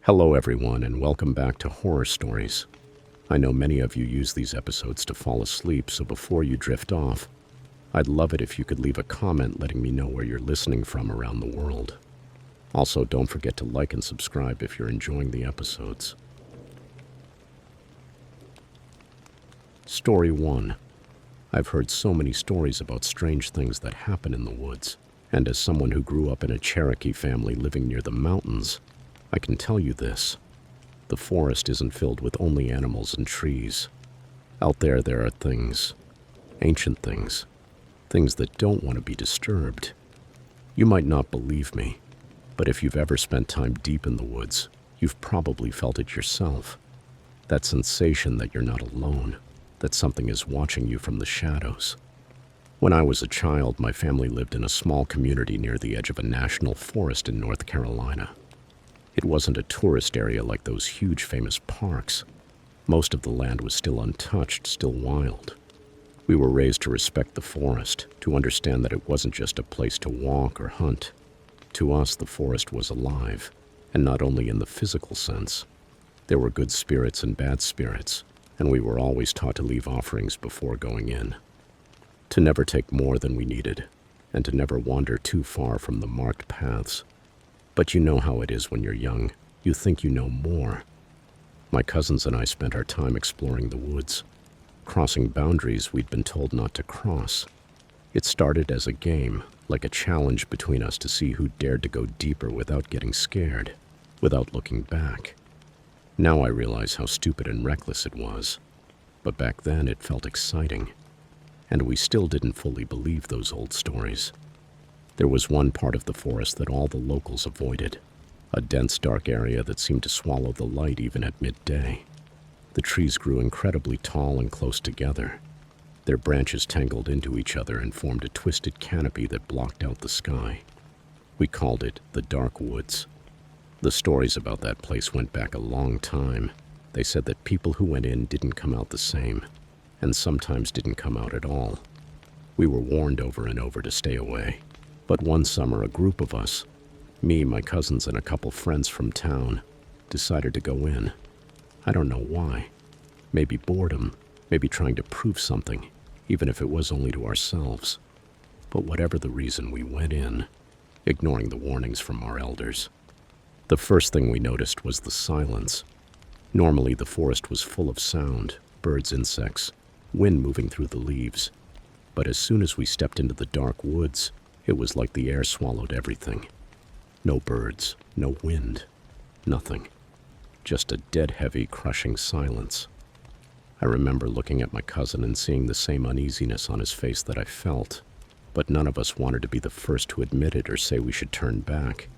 Hello, everyone, and welcome back to Horror Stories. I know many of you use these episodes to fall asleep, so before you drift off, I'd love it if you could leave a comment letting me know where you're listening from around the world. Also, don't forget to like and subscribe if you're enjoying the episodes. Story 1. I've heard so many stories about strange things that happen in the woods, and as someone who grew up in a Cherokee family living near the mountains, I can tell you this. The forest isn't filled with only animals and trees. Out there are things, ancient things that don't want to be disturbed. You might not believe me, but if you've ever spent time deep in the woods, you've probably felt it yourself. That sensation that you're not alone, that something is watching you from the shadows. When I was a child, my family lived in a small community near the edge of a national forest in North Carolina. It wasn't a tourist area like those huge famous parks. Most of the land was still untouched, still wild. We were raised to respect the forest, to understand that it wasn't just a place to walk or hunt. To us, the forest was alive, and not only in the physical sense. There were good spirits and bad spirits, and we were always taught to leave offerings before going in. To never take more than we needed, and to never wander too far from the marked paths. But you know how it is when you're young. You think you know more. My cousins and I spent our time exploring the woods, crossing boundaries we'd been told not to cross. It started as a game, like a challenge between us to see who dared to go deeper without getting scared, without looking back. Now I realize how stupid and reckless it was. But back then it felt exciting. And we still didn't fully believe those old stories. There was one part of the forest that all the locals avoided, a dense, dark area that seemed to swallow the light even at midday. The trees grew incredibly tall and close together. Their branches tangled into each other and formed a twisted canopy that blocked out the sky. We called it the Dark Woods. The stories about that place went back a long time. They said that people who went in didn't come out the same, and sometimes didn't come out at all. We were warned over and over to stay away. But one summer, a group of us, me, my cousins, and a couple friends from town, decided to go in. I don't know why. Maybe boredom, maybe trying to prove something, even if it was only to ourselves. But whatever the reason, we went in, ignoring the warnings from our elders. The first thing we noticed was the silence. Normally, the forest was full of sound, birds, insects, wind moving through the leaves. But as soon as we stepped into the dark woods, it was like the air swallowed everything. No birds, no wind, nothing. Just a dead heavy, crushing silence. I remember looking at my cousin and seeing the same uneasiness on his face that I felt, but none of us wanted to be the first to admit it or say we should turn back.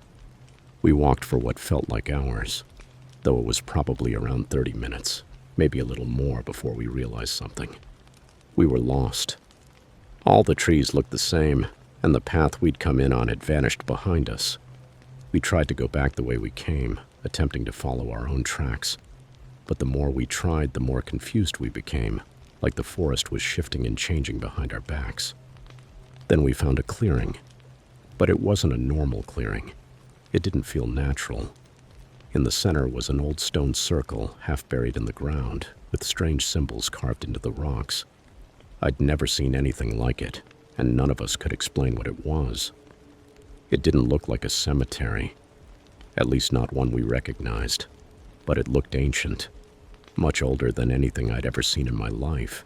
We walked for what felt like hours, though it was probably around 30 minutes, maybe a little more before we realized something. We were lost. All the trees looked the same, and the path we'd come in on had vanished behind us. We tried to go back the way we came, attempting to follow our own tracks. But the more we tried, the more confused we became, like the forest was shifting and changing behind our backs. Then we found a clearing, but it wasn't a normal clearing. It didn't feel natural. In the center was an old stone circle, half buried in the ground, with strange symbols carved into the rocks. I'd never seen anything like it, and none of us could explain what it was. It didn't look like a cemetery, at least not one we recognized, but it looked ancient, much older than anything I'd ever seen in my life.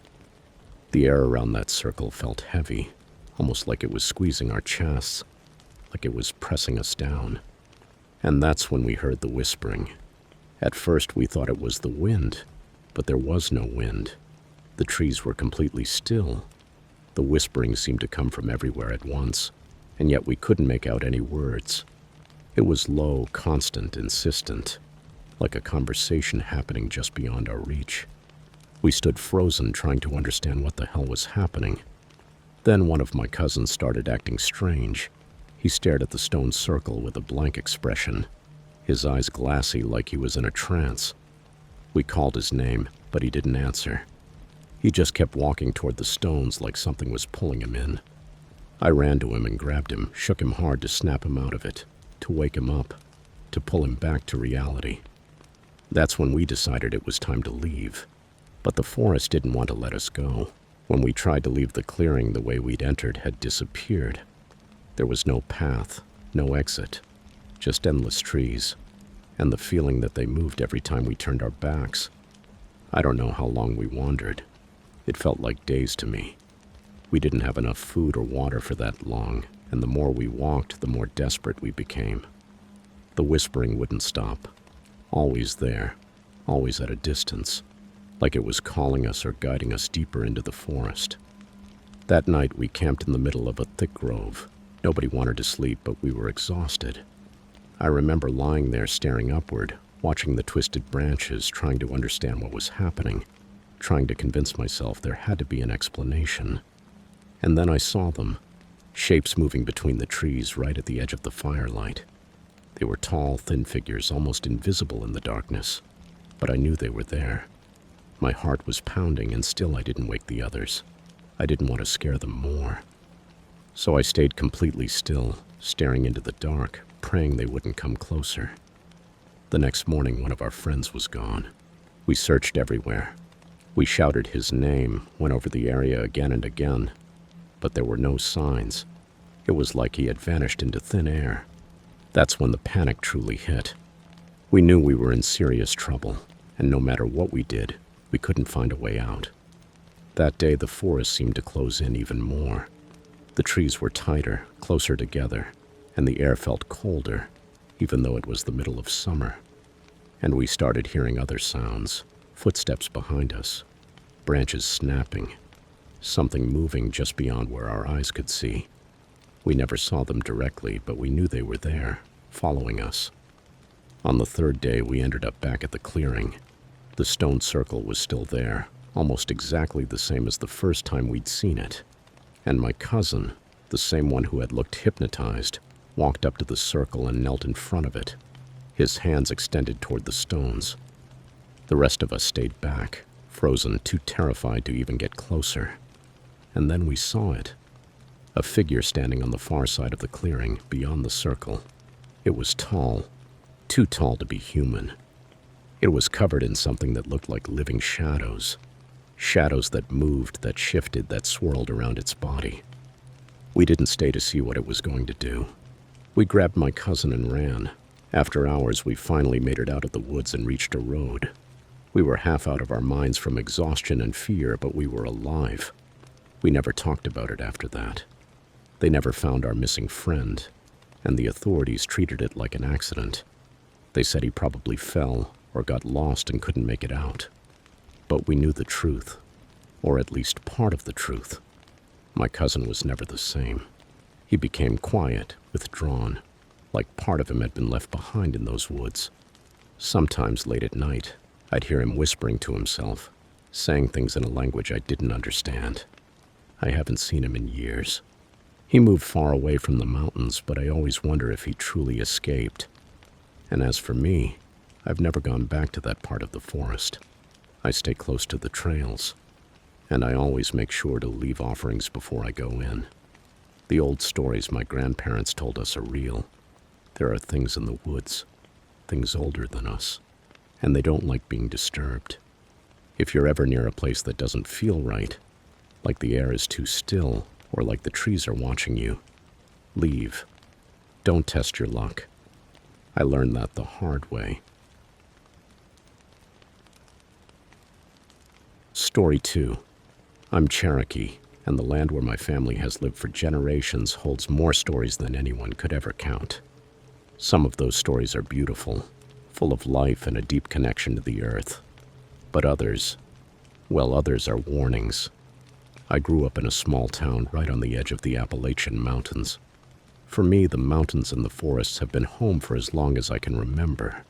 The air around that circle felt heavy, almost like it was squeezing our chests, like it was pressing us down. And that's when we heard the whispering. At first we thought it was the wind, but there was no wind. The trees were completely still. The whispering seemed to come from everywhere at once, and yet we couldn't make out any words. It was low, constant, insistent, like a conversation happening just beyond our reach. We stood frozen, trying to understand what the hell was happening. Then one of my cousins started acting strange. He stared at the stone circle with a blank expression, his eyes glassy like he was in a trance. We called his name, but he didn't answer. He just kept walking toward the stones like something was pulling him in. I ran to him and grabbed him, shook him hard to snap him out of it, to wake him up, to pull him back to reality. That's when we decided it was time to leave. But the forest didn't want to let us go. When we tried to leave the clearing, the way we'd entered had disappeared. There was no path, no exit, just endless trees, and the feeling that they moved every time we turned our backs. I don't know how long we wandered. It felt like days to me. We didn't have enough food or water for that long, and the more we walked, the more desperate we became. The whispering wouldn't stop. Always there, always at a distance, like it was calling us or guiding us deeper into the forest. That night we camped in the middle of a thick grove. Nobody wanted to sleep, but we were exhausted. I remember lying there staring upward, watching the twisted branches, trying to understand what was happening, trying to convince myself there had to be an explanation. And then I saw them, shapes moving between the trees right at the edge of the firelight. They were tall, thin figures, almost invisible in the darkness, but I knew they were there. My heart was pounding, and still I didn't wake the others. I didn't want to scare them more. So I stayed completely still, staring into the dark, praying they wouldn't come closer. The next morning, one of our friends was gone. We searched everywhere. We shouted his name, went over the area again and again, but there were no signs. It was like he had vanished into thin air. That's when the panic truly hit. We knew we were in serious trouble, and no matter what we did, we couldn't find a way out. That day, the forest seemed to close in even more. The trees were tighter, closer together, and the air felt colder, even though it was the middle of summer. And we started hearing other sounds, footsteps behind us, branches snapping, something moving just beyond where our eyes could see. We never saw them directly, but we knew they were there, following us. On the third day, we ended up back at the clearing. The stone circle was still there, almost exactly the same as the first time we'd seen it. And my cousin, the same one who had looked hypnotized, walked up to the circle and knelt in front of it, his hands extended toward the stones. The rest of us stayed back, frozen, too terrified to even get closer. And then we saw it. A figure standing on the far side of the clearing, beyond the circle. It was tall, too tall to be human. It was covered in something that looked like living shadows. Shadows that moved, that shifted, that swirled around its body. We didn't stay to see what it was going to do. We grabbed my cousin and ran. After hours, we finally made it out of the woods and reached a road. We were half out of our minds from exhaustion and fear, but we were alive. We never talked about it after that. They never found our missing friend, and the authorities treated it like an accident. They said he probably fell or got lost and couldn't make it out. But we knew the truth, or at least part of the truth. My cousin was never the same. He became quiet, withdrawn, like part of him had been left behind in those woods. Sometimes late at night, I'd hear him whispering to himself, saying things in a language I didn't understand. I haven't seen him in years. He moved far away from the mountains, but I always wonder if he truly escaped. And as for me, I've never gone back to that part of the forest. I stay close to the trails, and I always make sure to leave offerings before I go in. The old stories my grandparents told us are real. There are things in the woods, things older than us, and they don't like being disturbed. If you're ever near a place that doesn't feel right, like the air is too still, or like the trees are watching you, leave. Don't test your luck. I learned that the hard way. Story 2. I'm Cherokee, and the land where my family has lived for generations holds more stories than anyone could ever count. Some of those stories are beautiful, full of life and a deep connection to the earth. But others, well, others are warnings. I grew up in a small town right on the edge of the Appalachian Mountains. For me, the mountains and the forests have been home for as long as I can remember.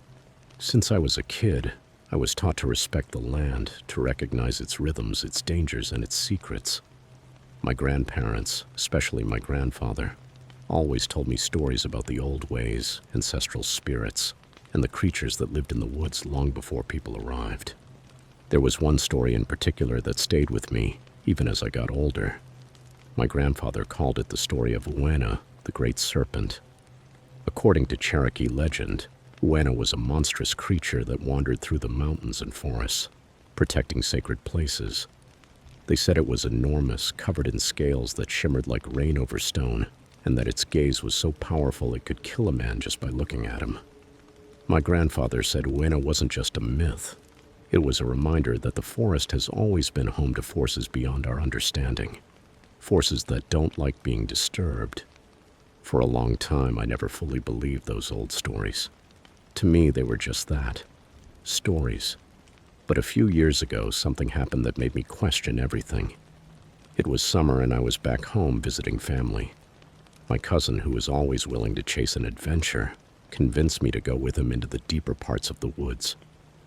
Since I was a kid, I was taught to respect the land, to recognize its rhythms, its dangers, and its secrets. My grandparents, especially my grandfather, always told me stories about the old ways, ancestral spirits, and the creatures that lived in the woods long before people arrived. There was one story in particular that stayed with me, even as I got older. My grandfather called it the story of Uena, the great serpent. According to Cherokee legend, Uena was a monstrous creature that wandered through the mountains and forests, protecting sacred places. They said it was enormous, covered in scales that shimmered like rain over stone, and that its gaze was so powerful it could kill a man just by looking at him. My grandfather said Uena wasn't just a myth. It was a reminder that the forest has always been home to forces beyond our understanding, forces that don't like being disturbed. For a long time, I never fully believed those old stories. To me, they were just that, stories. But a few years ago, something happened that made me question everything. It was summer and I was back home visiting family. My cousin, who was always willing to chase an adventure, convinced me to go with him into the deeper parts of the woods,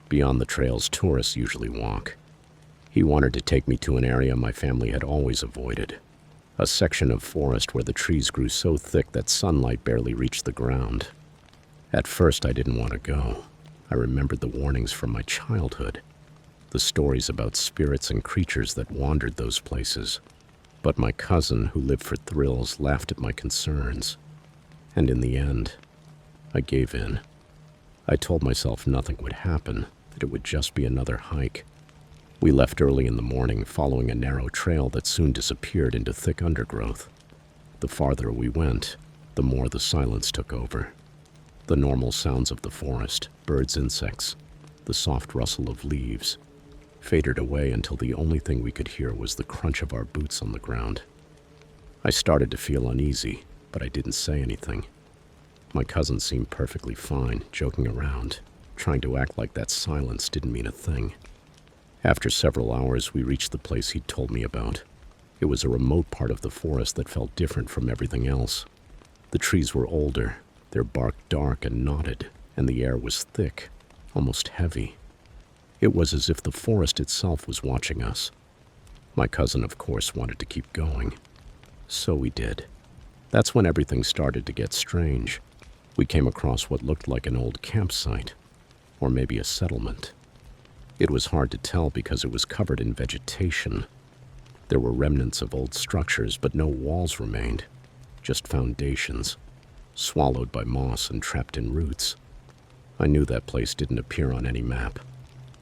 beyond the trails tourists usually walk. He wanted to take me to an area my family had always avoided, a section of forest where the trees grew so thick that sunlight barely reached the ground. At first, I didn't want to go. I remembered the warnings from my childhood, the stories about spirits and creatures that wandered those places. But my cousin, who lived for thrills, laughed at my concerns. And in the end, I gave in. I told myself nothing would happen, that it would just be another hike. We left early in the morning, following a narrow trail that soon disappeared into thick undergrowth. The farther we went, the more the silence took over. The normal sounds of the forest, birds, insects, the soft rustle of leaves, faded away until the only thing we could hear was the crunch of our boots on the ground. I started to feel uneasy, but I didn't say anything. My cousin seemed perfectly fine, joking around, trying to act like that silence didn't mean a thing. After several hours, we reached the place he'd told me about. It was a remote part of the forest that felt different from everything else. The trees were older, their bark dark and knotted, and the air was thick, almost heavy. It was as if the forest itself was watching us. My cousin, of course, wanted to keep going. So we did. That's when everything started to get strange. We came across what looked like an old campsite, or maybe a settlement. It was hard to tell because it was covered in vegetation. There were remnants of old structures, but no walls remained, just foundations, swallowed by moss and trapped in roots. I knew that place didn't appear on any map.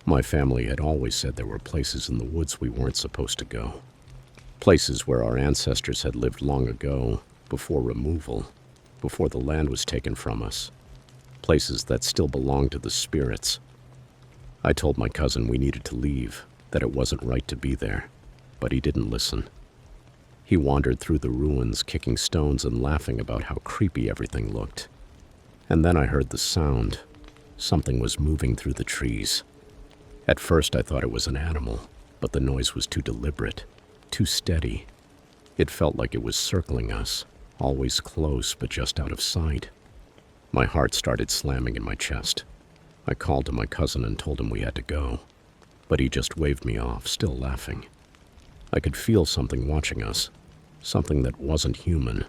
My family had always said there were places in the woods we weren't supposed to go. Places where our ancestors had lived long ago, before removal, before the land was taken from us. Places that still belonged to the spirits. I told my cousin we needed to leave, that it wasn't right to be there, but he didn't listen. He wandered through the ruins, kicking stones and laughing about how creepy everything looked. And then I heard the sound. Something was moving through the trees. At first I thought it was an animal, but the noise was too deliberate, too steady. It felt like it was circling us, always close but just out of sight. My heart started slamming in my chest. I called to my cousin and told him we had to go, but he just waved me off, still laughing. I could feel something watching us, something that wasn't human.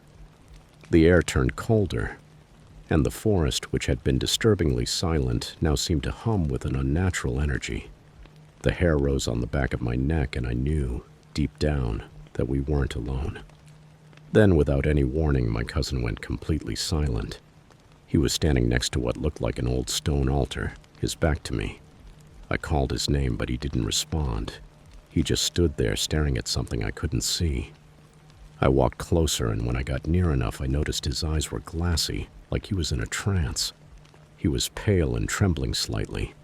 The air turned colder, and the forest, which had been disturbingly silent, now seemed to hum with an unnatural energy. The hair rose on the back of my neck, and I knew, deep down, that we weren't alone. Then, without any warning, my cousin went completely silent. He was standing next to what looked like an old stone altar, his back to me. I called his name, but he didn't respond. He just stood there staring at something I couldn't see. I walked closer, and when I got near enough, I noticed his eyes were glassy, like he was in a trance. He was pale and trembling slightly.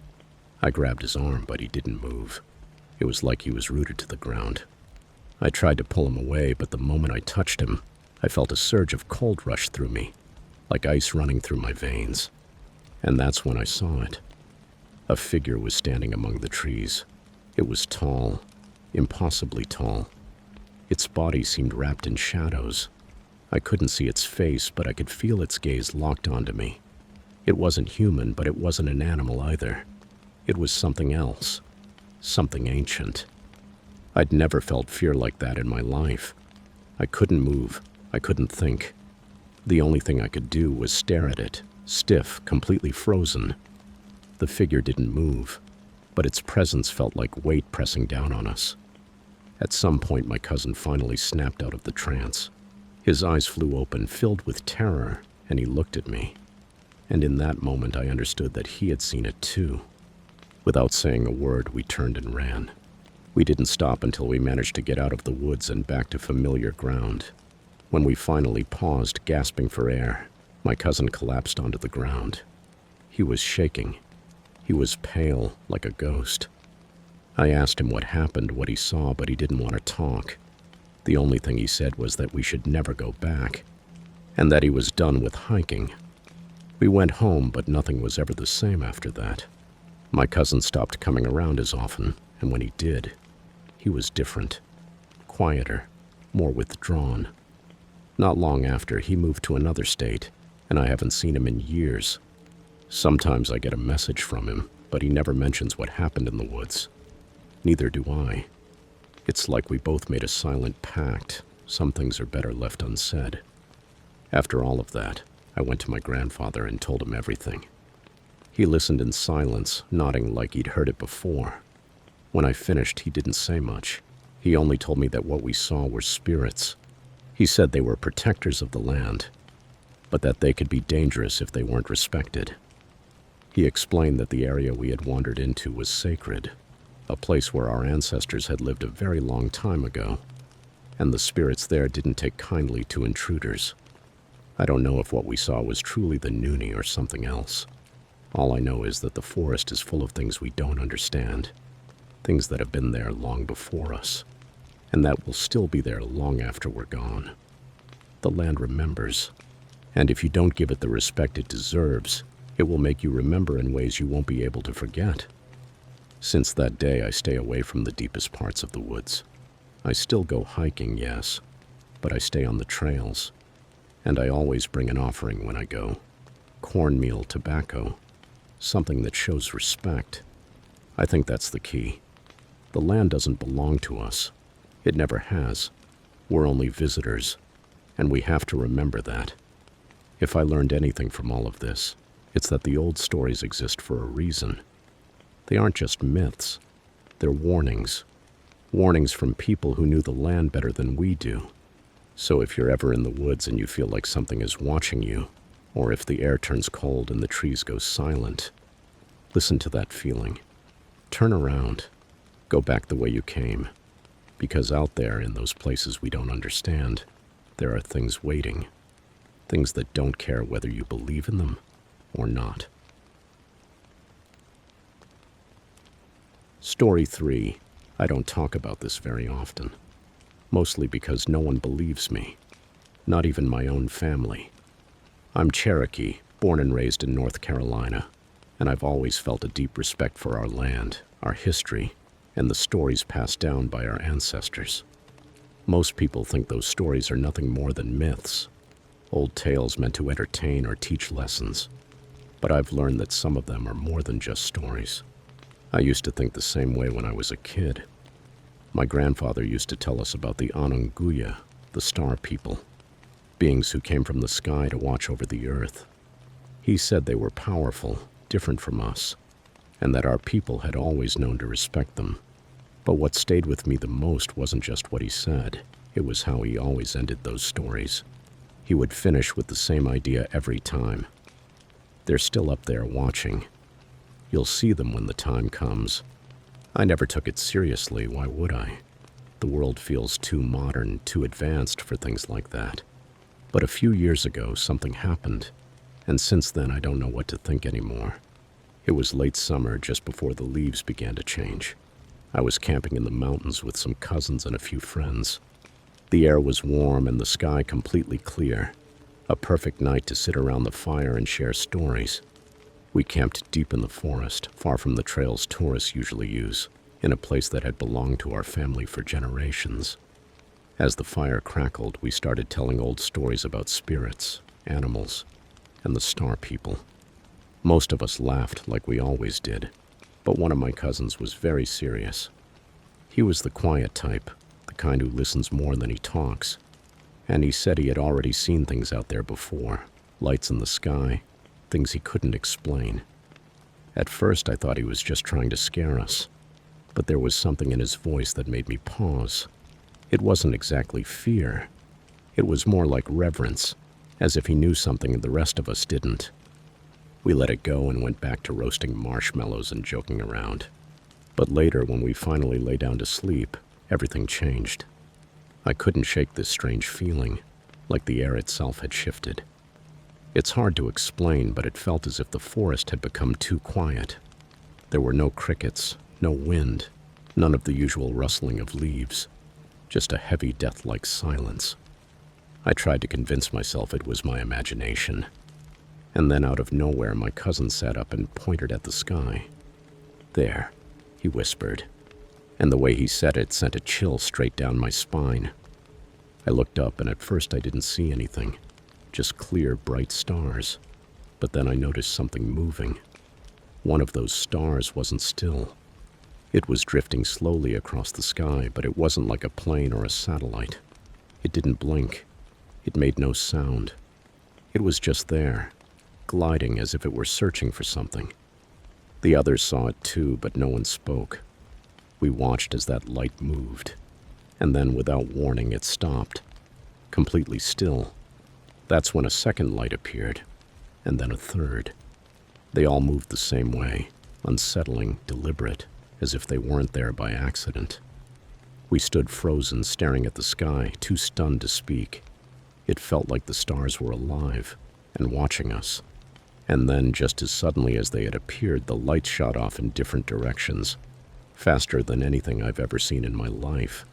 I grabbed his arm, but he didn't move. It was like he was rooted to the ground. I tried to pull him away, but the moment I touched him, I felt a surge of cold rush through me, like ice running through my veins. And that's when I saw it. A figure was standing among the trees. It was tall, impossibly tall. Its body seemed wrapped in shadows. I couldn't see its face, but I could feel its gaze locked onto me. It wasn't human, but it wasn't an animal either. It was something else, something ancient. I'd never felt fear like that in my life. I couldn't move. I couldn't think. The only thing I could do was stare at it, stiff, completely frozen. The figure didn't move, but its presence felt like weight pressing down on us. At some point, my cousin finally snapped out of the trance. His eyes flew open, filled with terror, and he looked at me. and in that moment I understood that he had seen it too. Without saying a word, we turned and ran. We didn't stop until we managed to get out of the woods and back to familiar ground. When we finally paused, gasping for air, my cousin collapsed onto the ground. He was shaking. He was pale, like a ghost. I asked him what happened, what he saw, but he didn't want to talk. The only thing he said was that we should never go back, and that he was done with hiking. We went home, but nothing was ever the same after that. My cousin stopped coming around as often, and when he did, he was different, quieter, more withdrawn. Not long after, he moved to another state, and I haven't seen him in years. Sometimes I get a message from him, but he never mentions what happened in the woods. Neither do I. It's like we both made a silent pact. Some things are better left unsaid. After all of that, I went to my grandfather and told him everything. He listened in silence, nodding like he'd heard it before. When I finished, he didn't say much. He only told me that what we saw were spirits. He said they were protectors of the land, but that they could be dangerous if they weren't respected. He explained that the area we had wandered into was sacred, a place where our ancestors had lived a very long time ago, and the spirits there didn't take kindly to intruders. I don't know if what we saw was truly the Noonie or something else. All I know is that the forest is full of things we don't understand, things that have been there long before us, and that will still be there long after we're gone. The land remembers, and if you don't give it the respect it deserves, it will make you remember in ways you won't be able to forget. Since that day, I stay away from the deepest parts of the woods. I still go hiking, yes, but I stay on the trails, and I always bring an offering when I go. Cornmeal, tobacco, something that shows respect. I think that's the key. The land doesn't belong to us. It never has. We're only visitors, and we have to remember that. If I learned anything from all of this, it's that the old stories exist for a reason. They aren't just myths. They're warnings. Warnings from people who knew the land better than we do. So if you're ever in the woods and you feel like something is watching you, or if the air turns cold and the trees go silent, listen to that feeling. Turn around. Go back the way you came. Because out there, in those places we don't understand, there are things waiting. Things that don't care whether you believe in them or not. Story 3. I don't talk about this very often. Mostly because no one believes me. Not even my own family. I'm Cherokee, born and raised in North Carolina, and I've always felt a deep respect for our land, our history, and the stories passed down by our ancestors. Most people think those stories are nothing more than myths, old tales meant to entertain or teach lessons. But I've learned that some of them are more than just stories. I used to think the same way when I was a kid. My grandfather used to tell us about the Anunguya, the star people, beings who came from the sky to watch over the earth. He said they were powerful, different from us, and that our people had always known to respect them. But what stayed with me the most wasn't just what he said, it was how he always ended those stories. He would finish with the same idea every time. They're still up there watching. You'll see them when the time comes. I never took it seriously, why would I? The world feels too modern, too advanced for things like that. But a few years ago, something happened, and since then I don't know what to think anymore. It was late summer, just before the leaves began to change. I was camping in the mountains with some cousins and a few friends. The air was warm and the sky completely clear. A perfect night to sit around the fire and share stories. We camped deep in the forest, far from the trails tourists usually use, in a place that had belonged to our family for generations. As the fire crackled, we started telling old stories about spirits, animals, and the star people. Most of us laughed like we always did, but one of my cousins was very serious. He was the quiet type, the kind who listens more than he talks, and he said he had already seen things out there before, lights in the sky, things he couldn't explain. At first I thought he was just trying to scare us, but there was something in his voice that made me pause. It wasn't exactly fear. It was more like reverence, as if he knew something the rest of us didn't. We let it go and went back to roasting marshmallows and joking around. But later, when we finally lay down to sleep, everything changed. I couldn't shake this strange feeling, like the air itself had shifted. It's hard to explain, but it felt as if the forest had become too quiet. There were no crickets, no wind, none of the usual rustling of leaves, just a heavy death-like silence. I tried to convince myself it was my imagination. And then out of nowhere, my cousin sat up and pointed at the sky. "There," he whispered, and the way he said it sent a chill straight down my spine. I looked up, and at first I didn't see anything, just clear, bright stars. But then I noticed something moving. One of those stars wasn't still. It was drifting slowly across the sky, but it wasn't like a plane or a satellite. It didn't blink. It made no sound. It was just there, gliding as if it were searching for something. The others saw it too, but no one spoke. We watched as that light moved, and then without warning it stopped, completely still. That's when a second light appeared, and then a third. They all moved the same way, unsettling, deliberate, as if they weren't there by accident. We stood frozen, staring at the sky, too stunned to speak. It felt like the stars were alive and watching us. And then, just as suddenly as they had appeared, the lights shot off in different directions, faster than anything I've ever seen in my life.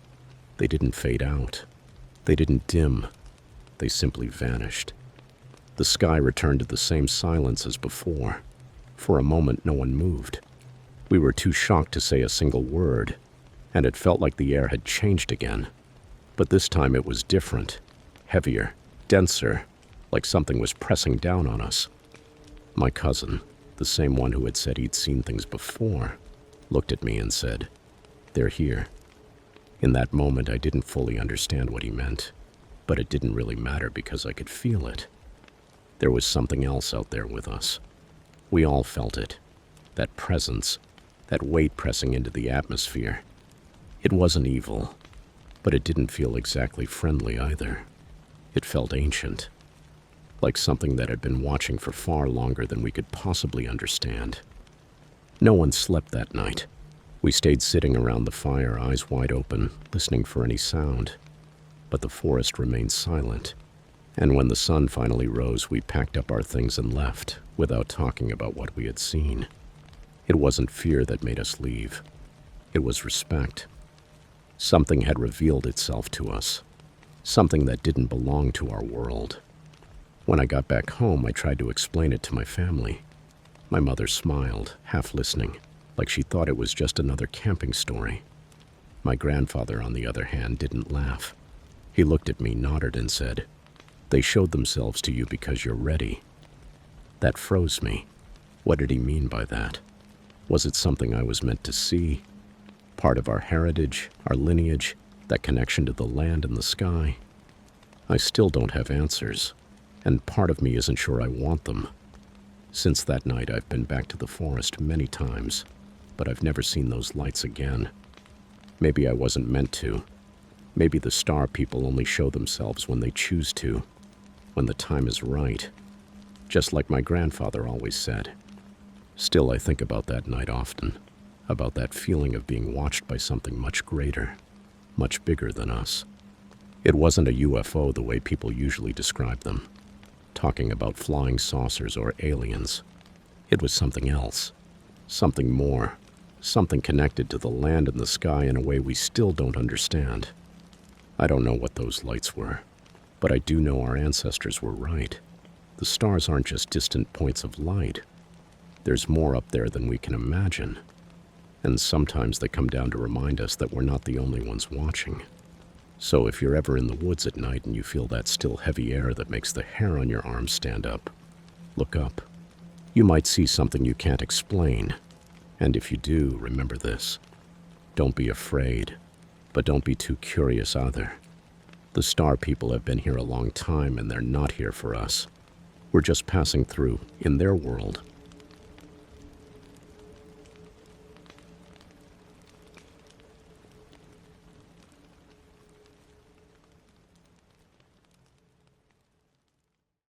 They didn't fade out. They didn't dim. They simply vanished. The sky returned to the same silence as before. For a moment, no one moved. We were too shocked to say a single word, and it felt like the air had changed again. But this time it was different, heavier, denser, like something was pressing down on us. My cousin, the same one who had said he'd seen things before, looked at me and said, "They're here." In that moment, I didn't fully understand what he meant, but it didn't really matter because I could feel it. There was something else out there with us. We all felt it, that presence, that weight pressing into the atmosphere. It wasn't evil, but it didn't feel exactly friendly either. It felt ancient, like something that had been watching for far longer than we could possibly understand. No one slept that night. We stayed sitting around the fire, eyes wide open, listening for any sound. But the forest remained silent, and when the sun finally rose, we packed up our things and left, without talking about what we had seen. It wasn't fear that made us leave. It was respect. Something had revealed itself to us, something that didn't belong to our world. When I got back home, I tried to explain it to my family. My mother smiled, half listening, like she thought it was just another camping story. My grandfather, on the other hand, didn't laugh. He looked at me, nodded, and said, "They showed themselves to you because you're ready." That froze me. What did he mean by that? Was it something I was meant to see? Part of our heritage, our lineage, that connection to the land and the sky? I still don't have answers, and part of me isn't sure I want them. Since that night, I've been back to the forest many times, but I've never seen those lights again. Maybe I wasn't meant to. Maybe the star people only show themselves when they choose to, when the time is right, just like my grandfather always said. Still, I think about that night often, about that feeling of being watched by something much greater, much bigger than us. It wasn't a UFO the way people usually describe them, talking about flying saucers or aliens. It was something else, something more, something connected to the land and the sky in a way we still don't understand. I don't know what those lights were, but I do know our ancestors were right. The stars aren't just distant points of light. There's more up there than we can imagine. And sometimes they come down to remind us that we're not the only ones watching. So if you're ever in the woods at night and you feel that still heavy air that makes the hair on your arms stand up, look up. You might see something you can't explain. And if you do, remember this. Don't be afraid, but don't be too curious either. The star people have been here a long time, and they're not here for us. We're just passing through, in their world,